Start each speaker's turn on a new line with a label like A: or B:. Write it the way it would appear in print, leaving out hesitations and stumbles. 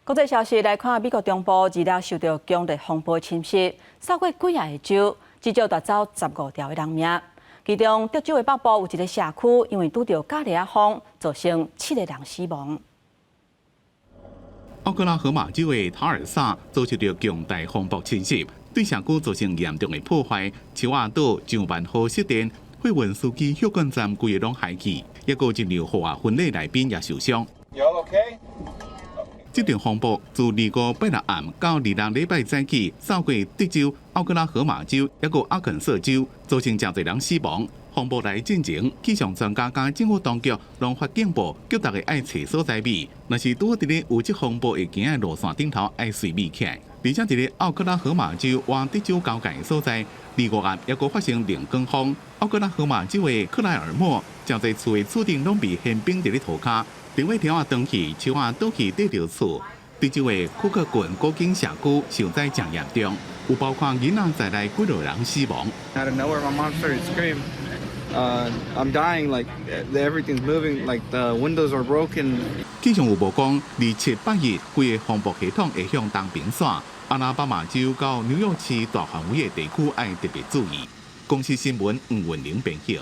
A: 国际消息来看，美国中部二日受到强烈风暴侵袭，扫过几啊个州，至少夺走15条的人命。其中，德州的北部有一个社区因为拄到假日风，造成7个人死亡。
B: 奥克拉荷马州的塔尔萨遭受到强大风暴侵袭，对社区造成严重的破坏，树瓦倒、上万号熄电，货运司机休管站规个拢害去，也有一辆豪华婚礼来宾也受伤。这场风暴自25拜六暗到26礼拜早起，扫过德州、奥克拉荷马州，也有阿肯色州，造成真侪人死亡。风暴来进前，气象专家甲政府当局拢发警报，叫大家爱找所在避。若是拄伫咧有即风暴会行的路线顶头，爱随避起来。而且伫咧奥克拉荷马州往德州交界的所在，25暗也个发生冷光风。奥克拉荷马州的克莱尔莫，真侪厝的厝顶拢被宪兵伫咧涂骹。电话条啊断去，树啊倒去缀着厝。德州的库克郡古井社区受灾真严重，有包括囡仔在内几多人死亡。
C: Out of nowhere, my mom started screaming. I'm dying, like everything's moving, like the windows are broken.
B: 气象预报讲，27、8日，规个风暴系统会向东平线，阿拉巴马州到纽约市大范围的地区爱特别注意。公司新闻黄文玲编辑。